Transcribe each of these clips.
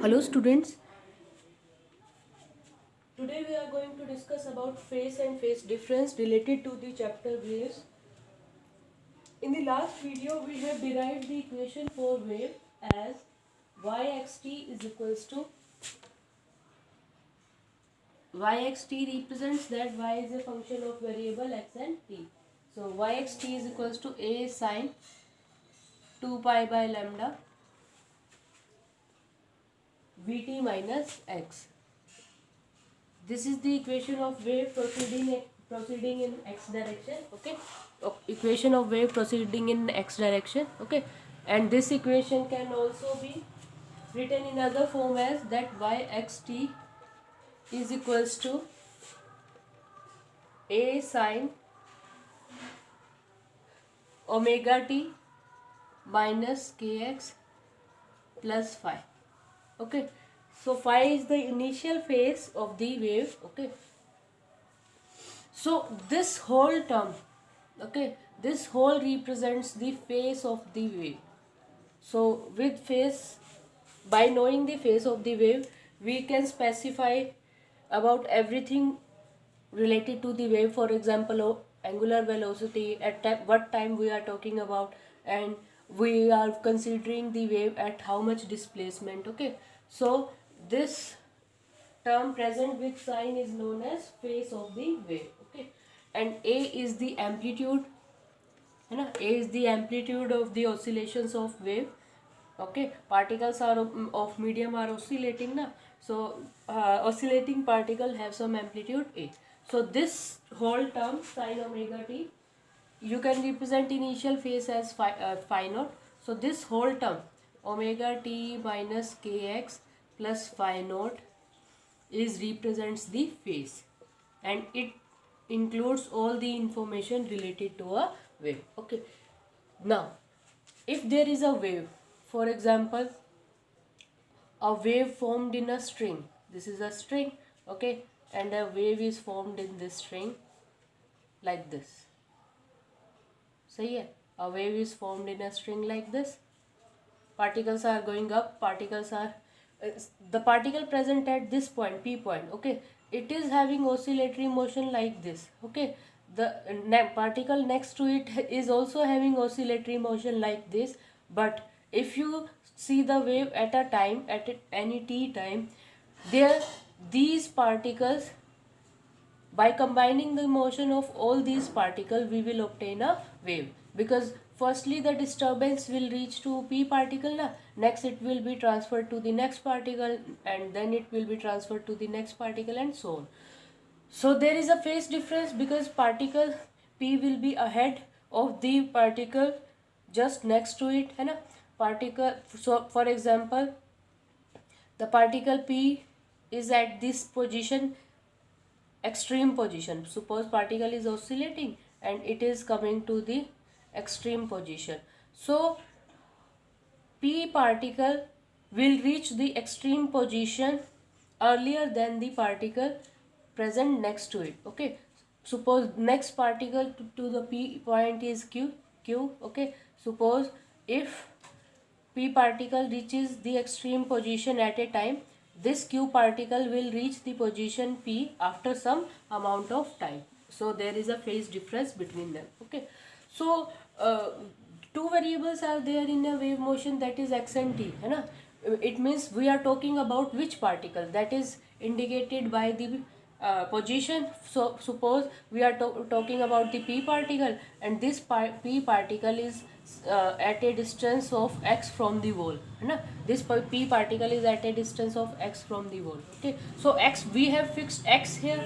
Hello students, today we are going to discuss about phase and phase difference related to the chapter waves. In the last video we have derived the equation for wave as yxt is equals to yxt represents that y is a function of variable x and t. So yxt is equals to a sine 2 pi by lambda vt minus x. This is the equation of wave proceeding in x direction. Okay, equation of wave proceeding in x direction. Okay, and this equation can also be written in other form as that yxt is equals to a sine omega t minus kx plus phi. Okay, so phi is the initial phase of the wave. Okay, so this whole term, okay, this whole represents the phase of the wave. So with phase, by knowing the phase of the wave, we can specify about everything related to the wave. For example, angular velocity, at what time we are talking about, and we are considering the wave at how much displacement. Okay, so this term present with sign is known as phase of the wave. Okay, and a is the amplitude, है ना, a is the amplitude of the oscillations of wave. Okay, particles are of medium are oscillating na, so oscillating particle have some amplitude a. So this whole term sin omega t, you can represent initial phase as phi naught. So this whole term omega t minus kx plus phi naught is represents the phase, and it includes all the information related to a wave. Okay, now if there is a wave, for example a wave formed in a string, this is a string. Okay, and a wave is formed in this string like this. So yeah, a wave is formed in a string like this. Particles are going up, particles are the particle present at this point, p point. Okay, it is having oscillatory motion like this. Okay, the particle next to it is also having oscillatory motion like this. But if you see the wave at a time, at any t time, there these particles, by combining the motion of all these particles, we will obtain a wave. Because firstly the disturbance will reach to p particle na, next it will be transferred to the next particle, and then it will be transferred to the next particle, and so on. So there is a phase difference because particle p will be ahead of the particle just next to it, है ना, particle. So for example, the particle p is at this position, extreme position. Suppose particle is oscillating and it is coming to the extreme position. So p particle will reach the extreme position earlier than the particle present next to it. Okay, suppose next particle to the p point is q. Okay, suppose if p particle reaches the extreme position at a time, this q particle will reach the position p after some amount of time. So there is a phase difference between them. Okay, so two variables are there in a wave motion, that is x and t, है ना. It means we are talking about which particle, that is indicated by the position. So suppose we are talking about the p particle, and this p particle is at a distance of x from the wall, है ना. This p particle is at a distance of x from the wall. Okay, so x, we have fixed x here.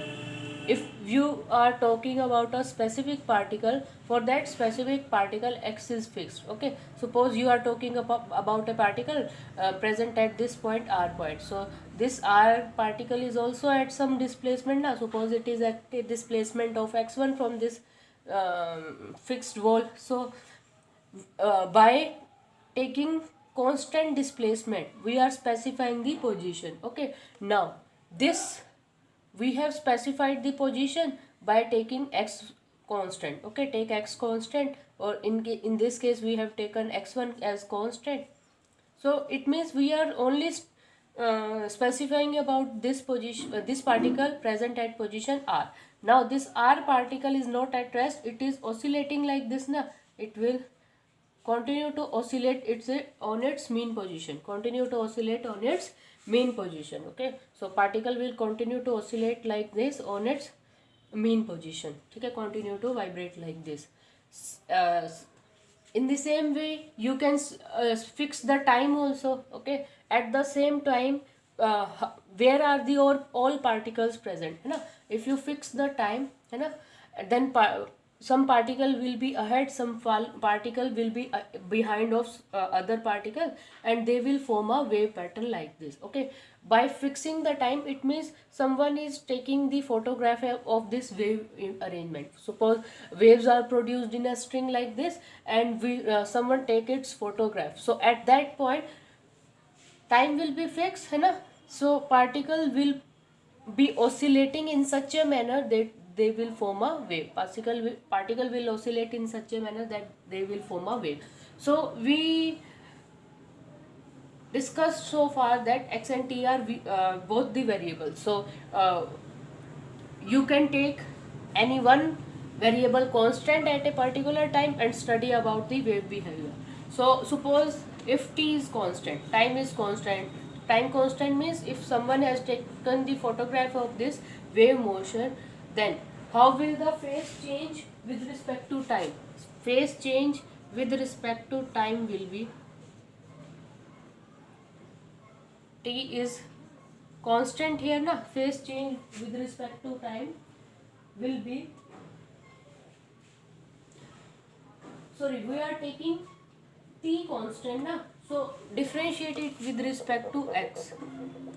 If you are talking about a specific particle, for that specific particle x is fixed. Okay, suppose you are talking about a particle present at this point, r point. So this r particle is also at some displacement now. Suppose it is at a displacement of x1 from this fixed wall. So by taking constant displacement, we are specifying the position. Okay, now this, we have specified the position by taking x constant. Okay, take x constant, or in this case we have taken x1 as constant. So it means we are only specifying about this position, this particle present at position r. Now this r particle is not at rest, it is oscillating like this na. It will continue to oscillate on its mean position, continue to oscillate on its mean position. Okay, so particle will continue to oscillate like this on its mean position. Okay, continue to vibrate like this. uh, in the same way you can fix the time also. Okay, at the same time, where are the all particles present है ना. If you fix the time है ना, then some particle will be ahead, some particle will be behind of other particle, and they will form a wave pattern like this. Okay, by fixing the time, it means someone is taking the photograph of this wave arrangement. Suppose waves are produced in a string like this, and someone take its photograph. So at that point time will be fixed है ना. So particle will be oscillating in such a manner that they will form a wave. Particle will oscillate in such a manner that they will form a wave. So we discussed so far that x and t are both the variables. So you can take any one variable constant at a particular time and study about the wave behavior. So suppose if t is constant, time is constant. Time constant means if someone has taken the photograph of this wave motion, then how will the phase change with respect to time? Phase change with respect to time will be, t is constant here na, phase change with respect to time will be, sorry, we are taking t constant na, so differentiate it with respect to x,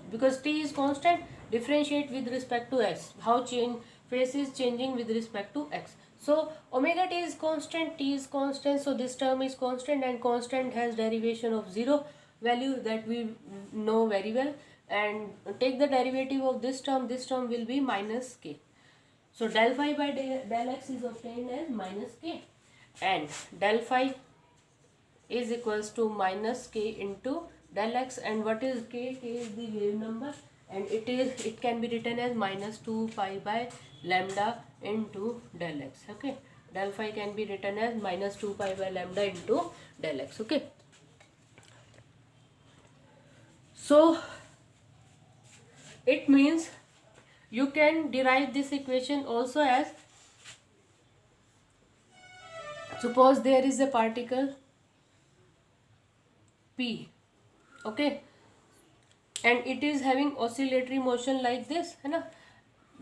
because t is constant, differentiate with respect to x. How phase is changing with respect to x. So omega t is constant, t is constant, so this term is constant, and constant has derivation of 0 value that we know very well. And take the derivative of this term will be minus k. So del phi by del x is obtained as minus k, and del phi is equals to minus k into del x. And what is k? K is the wave number, and it can be written as minus 2 pi by lambda into del x. Okay, del phi can be written as minus 2 pi by lambda into del x. Okay, so it means you can derive this equation also as, suppose there is a particle p, okay, and it is having oscillatory motion like this है ना.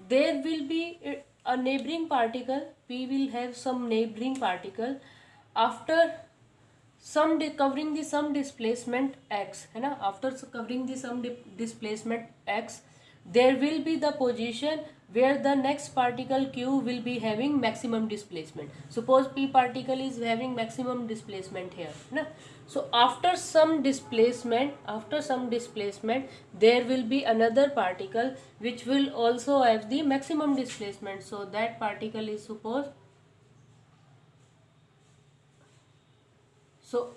There will be a neighboring particle, p will have some neighboring particle after covering the some displacement x है ना. After covering the some displacement x, there will be the position where the next particle q will be having maximum displacement. Suppose p particle is having maximum displacement here na. So after some displacement, there will be another particle which will also have the maximum displacement. So that particle is suppose, so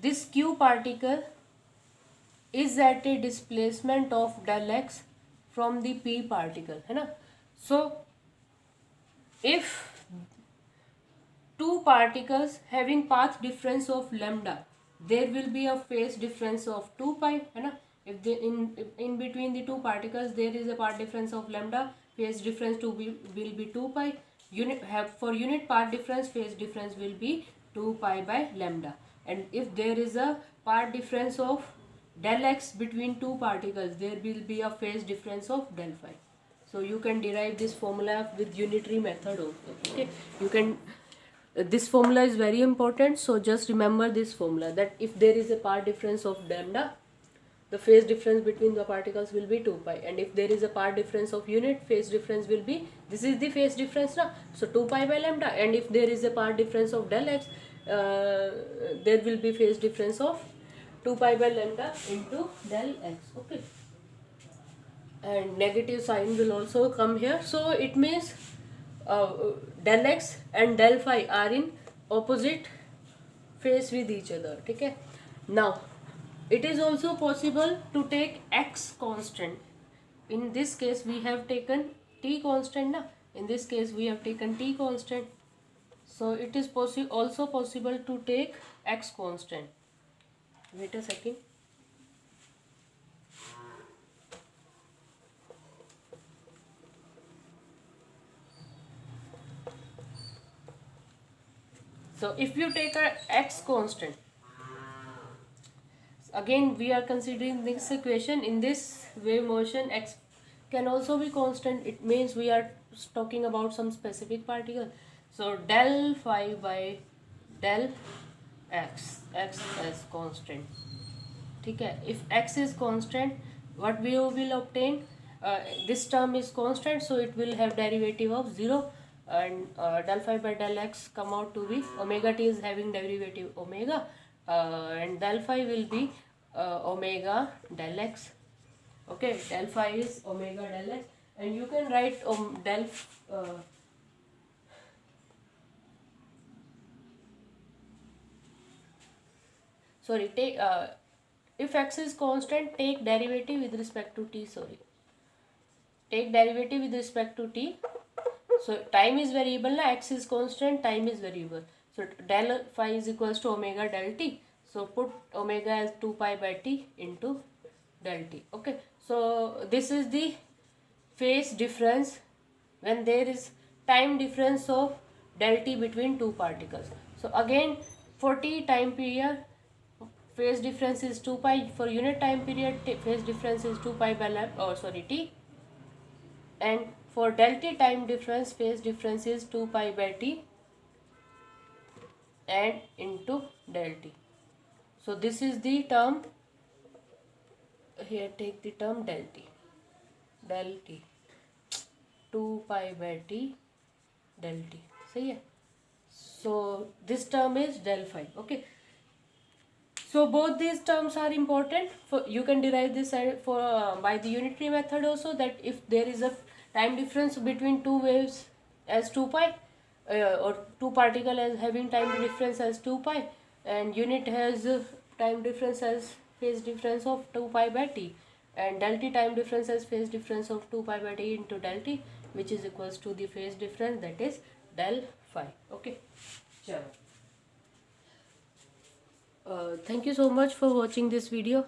this q particle is at a displacement of del x from the p particle है ना. So if two particles having path difference of lambda, there will be a phase difference of 2 pi है ना. If they in between the two particles there is a path difference of lambda, phase difference will be 2 pi. For unit path difference, phase difference will be 2 pi by lambda. And if there is a path difference of del x between two particles, there will be a phase difference of del phi. So you can derive this formula with unitary method also. Okay, you can this formula is very important, so just remember this formula, that if there is a path difference of lambda, the phase difference between the particles will be 2 pi, and if there is a path difference of unit, phase difference will be, this is the phase difference na, so 2 pi by lambda. And if there is a path difference of del x, there will be phase difference of 2 pi by lambda into del x. Okay, and negative sign will also come here. So it means del x and del phi are in opposite phase with each other. Okay, now It is also possible to take x constant. In this case we have taken t constant na. In this case we have taken t constant. So it is also possible to take x constant. Wait a second. So if you take a x constant, again we are considering this equation. In this wave motion, x can also be constant. It means we are talking about some specific particle. So del phi by del x, x as constant. Okay, if x is constant, what we will obtain? This term is constant, so it will have derivative of 0, and del phi by del x come out to be omega t is having derivative omega, and del phi will be omega del x. Okay, del phi is omega del x, and you can write del sorry take if x is constant, take derivative with respect to t. Take derivative with respect to t. So time is variable, x is constant, time is variable. So del phi is equals to omega del t. So put omega as 2 pi by t into del t. Okay, so this is the phase difference when there is time difference of del t between two particles. So again, for t time period, phase difference is 2 pi. For unit time period, phase difference is 2 pi by t, and for del t time difference, phase difference is 2 pi by t and into del t. So this is the term. Here take the term del t 2 pi by t del t. So yeah, so this term is del phi. Okay, so both these terms are important. For you can derive this for by the unitary method also, that if there is a time difference between two waves as 2 pi, or two particle as having time difference as 2 pi, and unit has time difference as phase difference of 2 pi by t, and del t time difference as phase difference of 2 pi by t into del t, which is equals to the phase difference, that is del phi. Okay, chalo. Thank you so much for watching this video.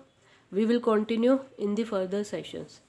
We will continue in the further sessions.